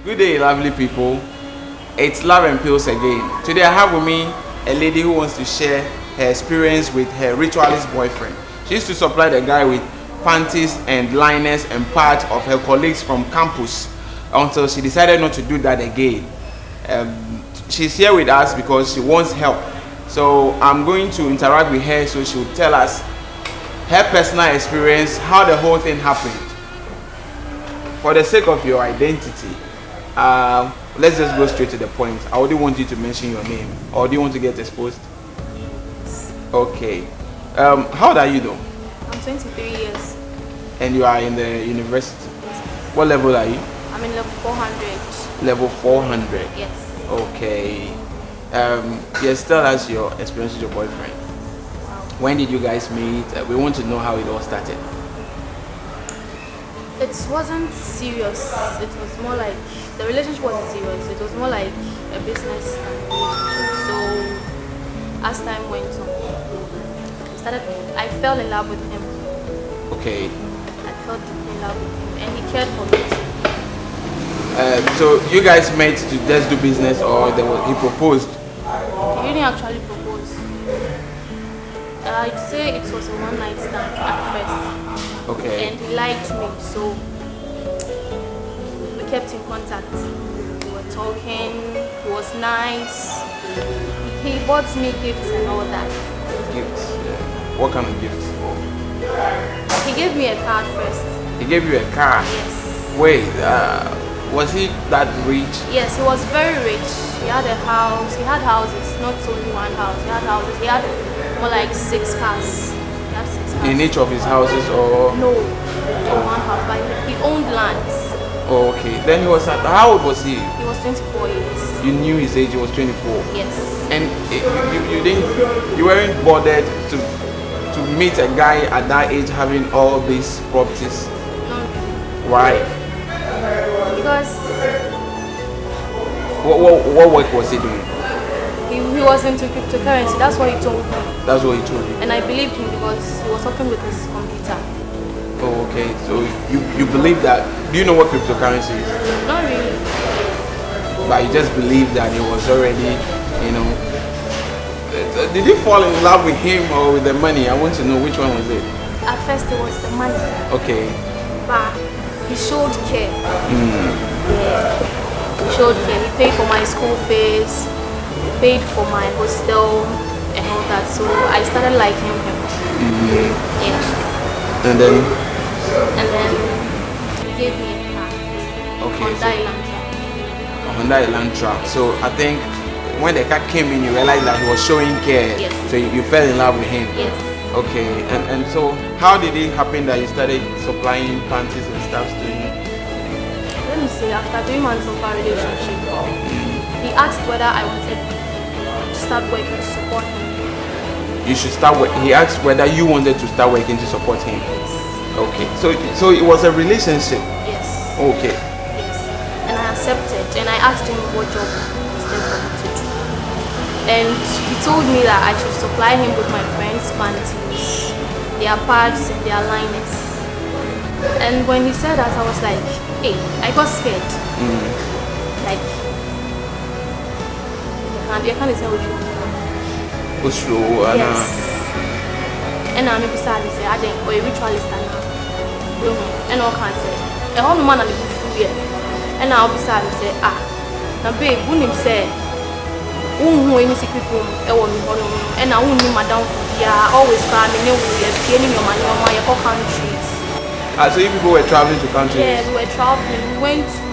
Good day, lovely people. It's Love and Pills again. Today I have with me a lady who wants to share her experience with her ritualist boyfriend. She used to supply the guy with panties and liners and parts of her colleagues from campus until she decided not to do that again. She's here with us because she wants help. So I'm going to interact with her so she will tell us her personal experience, how the whole thing happened. For the sake of your identity, let's just go straight to the point. I wouldn't want you to mention your name, or do you want to get exposed? Okay. How old are you though? I'm 23 years. And you are in the university? What level are you? I'm in level 400. Level 400? Yes. Okay. Yes, tell us your experience with your boyfriend. Wow. When did you guys meet? We want to know how it all started. It wasn't serious. It was more like, the relationship wasn't serious. It was more like a business relationship. So as time went on, I fell in love with him. Okay. I fell deeply in love with him, and he cared for me too. So you guys met to just do business, or he proposed? He didn't actually propose. I'd say it was a one-night stand at first. Okay. And he liked me, so we kept in contact. We were talking, he was nice. He bought me gifts and all that. Gifts? Yeah. What kind of gifts? He gave me a car first. He gave you a car? Yes. Wait, was he that rich? Yes, he was very rich. He had a house. He had houses, not only one house. He had houses. He had more like 6 cars. He had 6 cars. In each of his houses, or? No, in one house, but he owned lands. Oh, okay. Then he was how old was he? He was 24 years. You knew his age, he was 24? Yes. And you weren't bothered to meet a guy at that age having all these properties? No. Why? Because what work was he doing? he was into cryptocurrency. That's what he told me. That's what he told you? And I believed him because he was working with his computer. Oh, okay. So you believe that. Do you know what cryptocurrency is? Not really. But you just believe that he was already, you know. Did you fall in love with him or with the money? I want to know which one was it. At first it was the money. Okay. But he showed care. Mm. Yeah. He showed care. He paid for my school fees. He paid for my hostel and all that. So I started liking him. Mm-hmm. Yes. And then he gave me a car. Okay. Honda Honda Elantra. So I think when the car came in, you realized that he was showing care. Yes. So you fell in love with him. Yes. Okay. And so how did it happen that you started supplying panties and stuff to him? Let me say, after 3 months of our relationship, he asked whether I wanted to start working to support him. You should start working. He asked whether you wanted to start working to support him. Yes. Okay. So it was a relationship. Yes. Okay. Yes. And I accepted, and I asked him what job was there for me to do. And he told me that I should supply him with my friends' panties, their pads and their liners. And when he said that, I was like, hey, I got scared. Like, you can't say what you want. What's true? Yes. And I'm beside me say, I didn't or a ritualist and all can say. A whole man and the food here. And I'll beside me say, now babe, when him say, who any secret room, and I won't need madam for always crying, you're gaining your money on my countries. So you people were traveling to countries? Yeah, we were traveling. We went to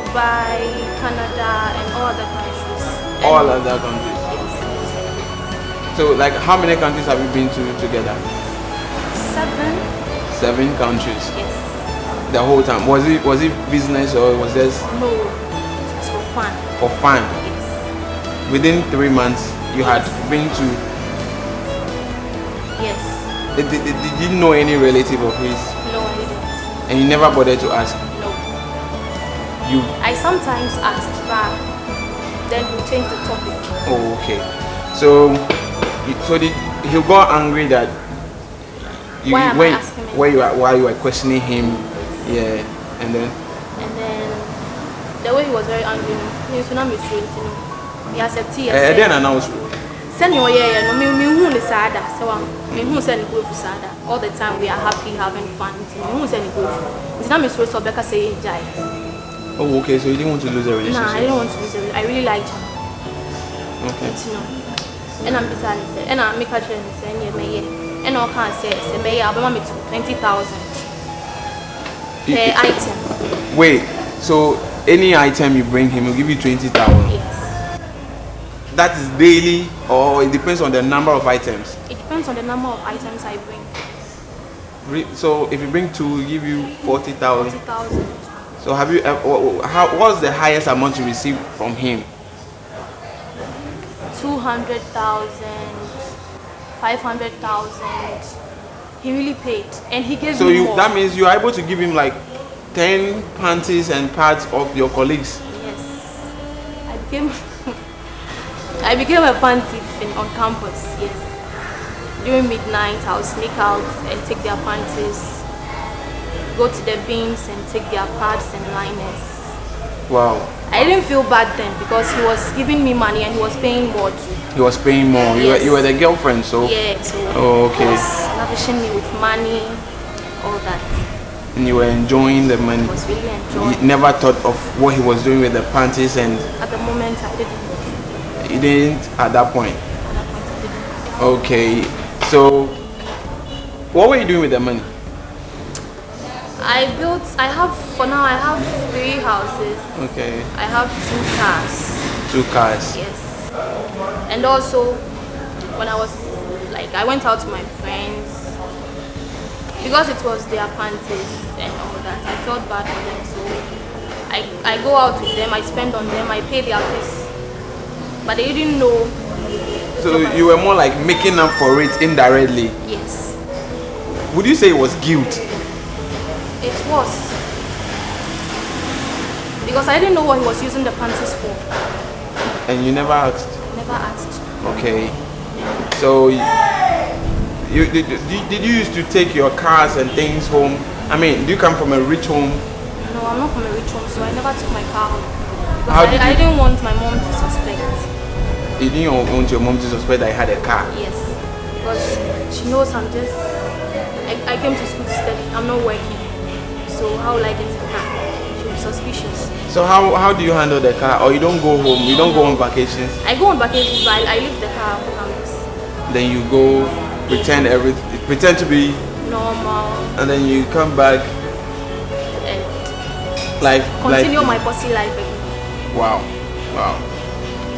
Dubai, Canada, and all other countries. All other countries? Yes. So, like, how many countries have you been to together? 7. 7 countries? Yes. The whole time? Was it business or was this? No, it was for fun. For fun? Yes. Within 3 months, you had been to... Yes. Did you know any relative of his? No, I didn't. And you never bothered to ask? No. I sometimes asked, but then we changed the topic. Oh, okay. So he got angry that you why you were questioning him, yeah, and then the way he was very angry, he used to not misread, he accepted. Then announced. Send your no, me who is sad, so me who send go for sad. All the time we are happy, having fun. Who send go for? It's not misread, so Becca say jai. Oh, okay, so you didn't want to lose a relationship? Nah, I didn't want to lose a relationship. I really liked him. Okay. And I'm beside him, and I make a change, and you may, and all can't say, may I be 20,000 per item. Wait, so any item you bring him, he'll give you 20,000? Yes. That is daily, or it depends on the number of items? It depends on the number of items I bring. So if you bring 2, he'll give you 40,000? 40,000. So have you, what's the highest amount you received from him? 200,000, 500,000. He really paid, and he gave me more. That means you are able to give him like 10 panties and pads of your colleagues? Yes. I became a panty on campus, yes. During midnight, I would sneak out and take their panties, go to the bins and take their pads and liners. Wow. I didn't feel bad then because he was giving me money and he was paying more too. He was paying more. Yes. You were the girlfriend, so? Yeah, so okay. He was lavishing me with money, all that. And you were enjoying the money? I was really enjoying. You never thought of what he was doing with the panties and? At the moment, I didn't. You didn't at that point? At that point, I didn't. Okay. So, what were you doing with the money? For now I have 3 houses. Okay. I have 2 cars. 2 cars? Yes. And also, when I went out to my friends, because it was their panties and all that, I felt bad for them. So I go out with them, I spend on them, I pay their fees. But they didn't know. So you were more like making up for it indirectly? Yes. Would you say it was guilt? It was. Because I didn't know what he was using the panties for. And you never asked? Never asked. Okay. So did you used to take your cars and things home? I mean, do you come from a rich home? No, I'm not from a rich home, so I never took my car home. Because I didn't want my mom to suspect. You didn't want your mom to suspect that I had a car? Yes. Because she knows I came to school to study. I'm not working. So how will I get a car? She was suspicious. So how do you handle the car? Or you don't go home? You don't go on vacations? I go on vacations, but I leave the car on campus. Then you go pretend to be normal. And then you come back and continue my bossy life again. Wow.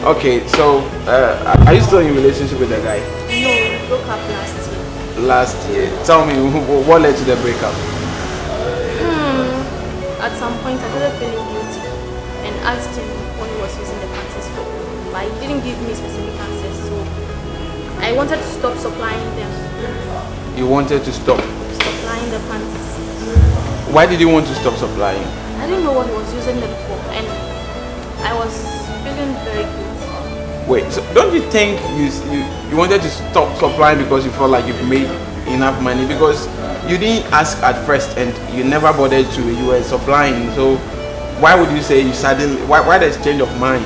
Okay, so are you still in a relationship with the guy? No, we broke up Last year. Tell me what led to the breakup? At some point I started feeling guilty and asked him what he was using the panties for. But he didn't give me specific answers, so I wanted to stop supplying them. You wanted to stop? Supplying the panties. Why did you want to stop supplying? I didn't know what he was using them for, and I was feeling very guilty. Wait, so don't you think you wanted to stop supplying because you felt like you've made enough money? Because you didn't ask at first and you never bothered to, you were supplying, so why would you say you suddenly, why the change of mind?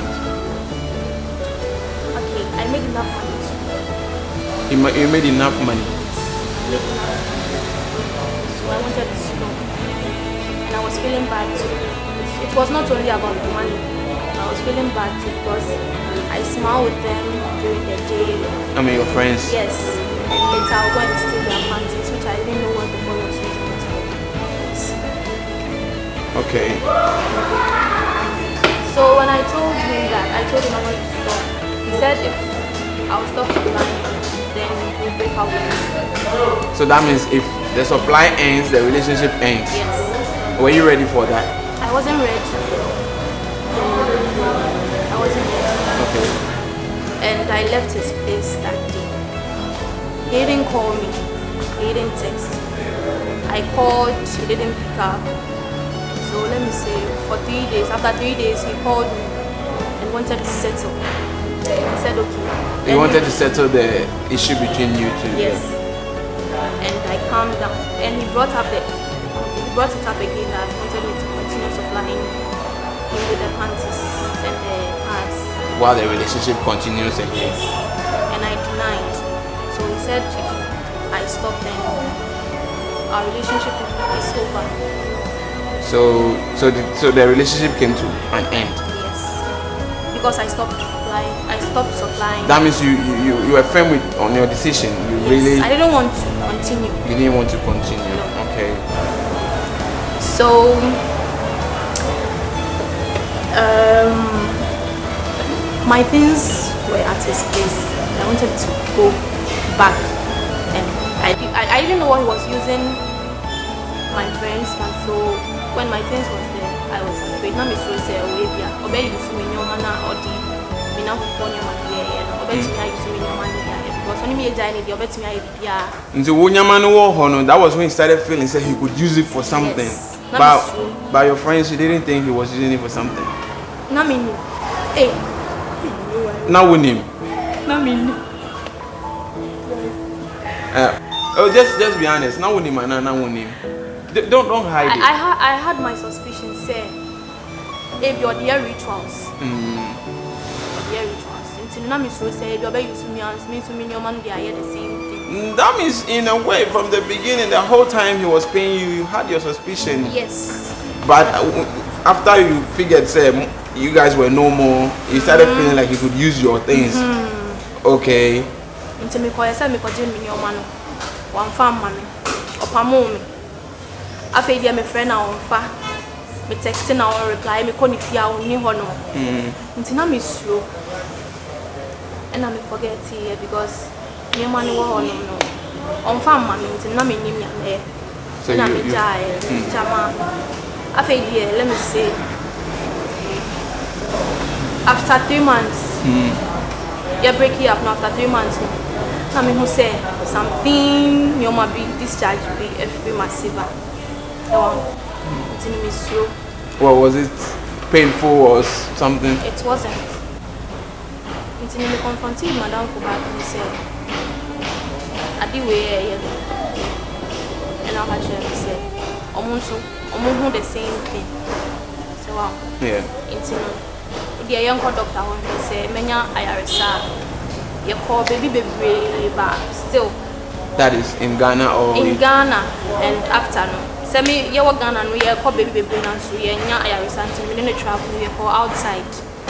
Okay, I made enough money too. You made enough money? So I wanted to stop, and I was feeling bad too. It was not only about the money, I was feeling bad too because I smile with them during the day. I mean your friends? Yes. And later I went to steal their panties, which I didn't know what the boy was using it for. Okay. So when I told him that, I told him I wanted to stop. He said if I would stop supplying, then we'll break up. So that means if the supply ends, the relationship ends? Yes. Were you ready for that? I wasn't ready. Okay. And I left his place that day. He didn't call me. He didn't text. I called, he didn't pick up. So let me say, for 3 days, after 3 days, he called me and wanted to settle. I said okay. You wanted to settle the issue between you two? Yes. And I calmed down. And he brought it up again that I wanted me to continue supplying him with the panties and the pants. While the relationship continues again. And I denied. So he said if I stop, then our relationship is over. So the relationship came to an end. Yes, because I stopped supplying. That means you were firm on your decision. Yes, really. I didn't want to continue. You didn't want to continue. No. Okay. So my things were at his place. I wanted to go back, and I didn't know what he was using my friends, and so when my things was there, I was afraid. Now Miss Rose said, "Oh, yeah, obey you see me no man or the me now for your man here, and obey me I use me no man here because only me a giant the obey me I yeah." Into Wunyamanu Hono, that was when he started feeling said he could use it for something. Yes, but your friends, you didn't think he was using it for something. Na me hey. Now with him. Na me just be honest. Now with him and now with him. Don't hide it. I had my suspicions. Say, if you're the rituals. The rituals. Until now, Miss Rose said, "You're using me and me to me your man. They are the same thing." That means, in a way, from the beginning, the whole time he was paying you, you had your suspicion. Yes. But after you figured, say, you guys were no more, you started feeling like he could use your things. Okay. Until me call yourself, me call me your man. One farm money. Or pamomi. After you my friend now on fa. Me texting now or reply me call if you are only hono. Until now me slow. And I me forget here because your man was no. On farm money until now me name ya. So now me jai jama. After you let me say. After 3 months, you're breaking up now after 3 months. I mean, who say something you might be discharged be every massive. Well, was it painful or something? It wasn't. Until me confronted Madame for back and said, I did way and I said, almost the same thing. So wow. Yeah. The young doctor when he said, "Menya ayaresa, you call baby but still." That is in Ghana or in Ghana and after no. Say me you Ghana no you call baby and so you nya ayaresa until we travel you call outside.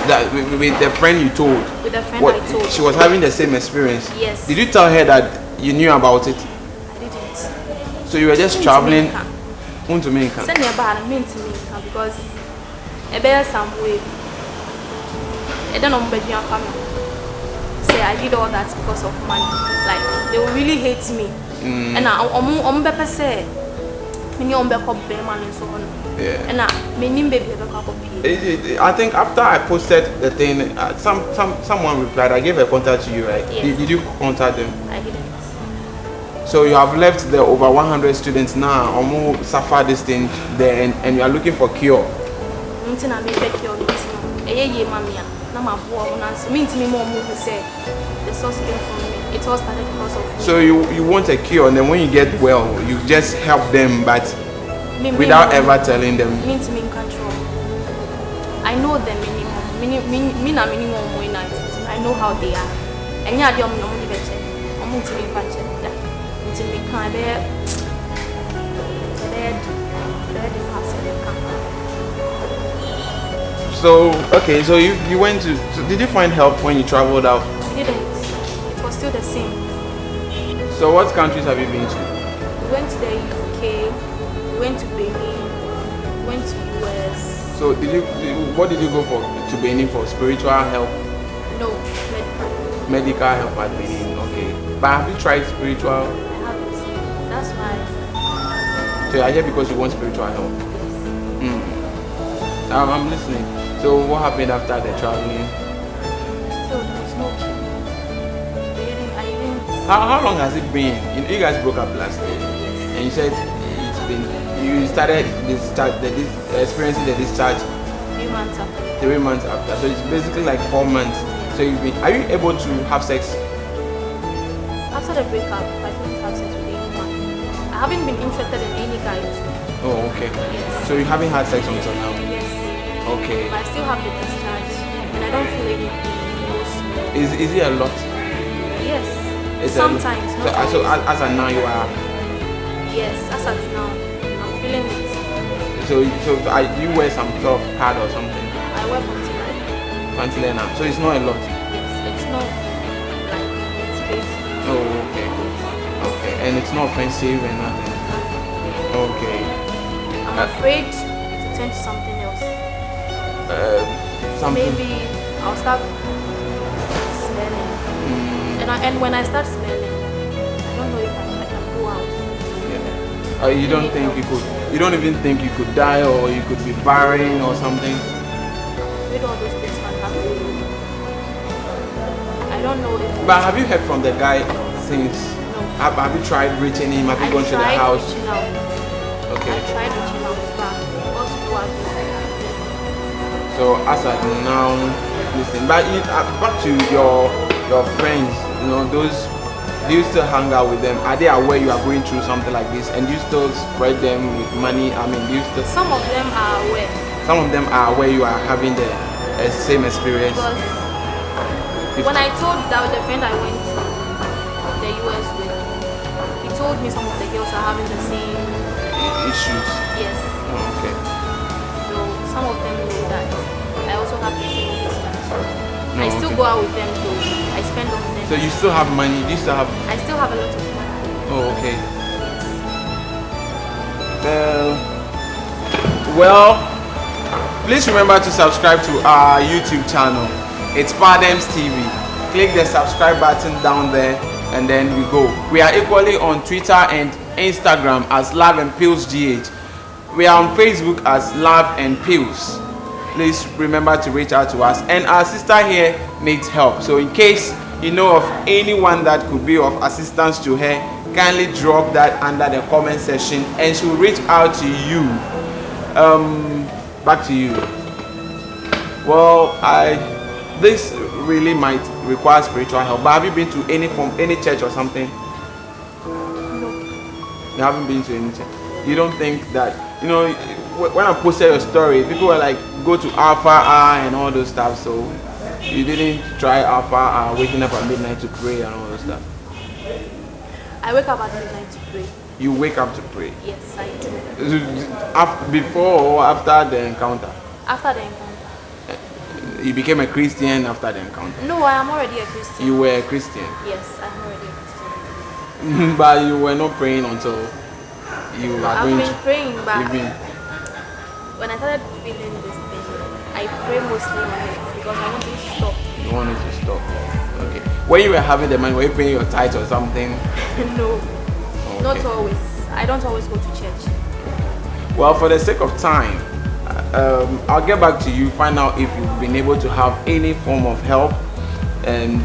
That with the friend you told. With the friend I told. She was having the same experience. Yes. Did you tell her that you knew about it? I didn't. So you were just traveling. To America. Send me about me to America because a bear some way. I don't know your family. Say I did all that because of money. Like they will really hate me. And I'm better say me on back up man and so on. Yeah. And me name baby back up. I think after I posted the thing, someone replied. I gave a contact to you, right? Yes. Did you contact them? I didn't. So you have left the over 100 students now, or more suffer this thing there, and you are looking for cure. It all started because of me. So you want a cure, and then when you get well, you just help them, but without ever telling them. Me to me in control. I know them minimum. I know how they are. And yeah, I'm not going to be better. Until me can't So okay, so you went to. So did you find help when you traveled out? I didn't. It was still the same. So what countries have you been to? We went to the UK. We went to Benin. We went to US. So what did you go for to Benin for? Spiritual help? No, medical. Medical help at Benin. Okay. But have you tried spiritual? I haven't. That's why. So you're here because you want spiritual help. I'm listening. So what happened after the traveling? Still, there was no cure. I didn't. How long has it been? You guys broke up last year, and you said it's been. You started experiencing the discharge 3 months after. 3 months after. So it's basically like 4 months. So are you able to have sex? After the breakup, I couldn't have sex with anyone. I haven't been interested in any guy. Oh, okay. Yes. So you haven't had sex until now? Yes. Okay. But I still have the discharge, and I don't feel anything. Is it a lot? Yes. It's Sometimes. So as of now you are. Yes, as of now, I'm feeling it. So you wear some sort of pad or something? I wear panty. Panty now. So it's not a lot. Yes, it's not like it's crazy. Oh, okay. Okay, and it's not offensive and nothing. Okay. I'm afraid to turn to something else. Something. Maybe I'll start smelling. And when I start smelling, I don't know if I can go out. Yeah. You don't think you could? You don't even think you could die, or you could be barren or something? Maybe all those things can happen. I don't know if. But have you heard from the guy since? No. Have you tried reaching him? Have you gone to the house? Reaching out. Okay. I tried reaching out, but what to do again? So as of now, listen. But back to your friends. You know, those. Do you still hang out with them? Are they aware you are going through something like this? And do you still spread them with money? I mean, do you still? Some of them are aware. Some of them are aware you are having the same experience. Because when I told the friend I went to the US with, he told me some of the girls are having the same issues. Yes. Oh, okay. So some of them know that I also have the same issues. No, I still go out with them, so I spend on them. So you still have money? Do you still have? I still have a lot of money. Oh, okay. Well, please remember to subscribe to our YouTube channel. It's Padems TV. Click the subscribe button down there, and then we go. We are equally on Twitter and Instagram as Love and Pills GH. We are on Facebook as Love and Pills. Please remember to reach out to us. And our sister here needs help. So in case you know of anyone that could be of assistance to her, kindly drop that under the comment section and she will reach out to you. Back to you. Well, this really might require spiritual help, but have you been to any church or something? No. You haven't been to any church? You don't think that, you know, when I posted your story, people were like, go to Alpha R and all those stuff, so you didn't try Alpha R, waking up at midnight to pray and all those stuff? I wake up at midnight to pray. You wake up to pray? Yes, I do. Before or after the encounter? After the encounter. You became a Christian after the encounter? No, I am already a Christian. You were a Christian? Yes, I'm already a Christian. But you were not praying until you were going to... I've been praying, but when I started feeling this thing, I pray mostly on it because I wanted to stop. You wanted to stop? Okay. When you were having the money, were you paying your tithes or something? No, okay. Not always. I don't always go to church. Well, for the sake of time, I'll get back to you, find out if you've been able to have any form of help, and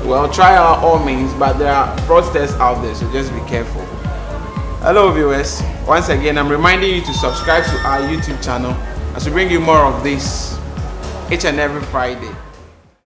well, try out all means, but there are fraudsters out there, so just be careful. Hello viewers, once again I'm reminding you to subscribe to our YouTube channel as we bring you more of this each and every Friday.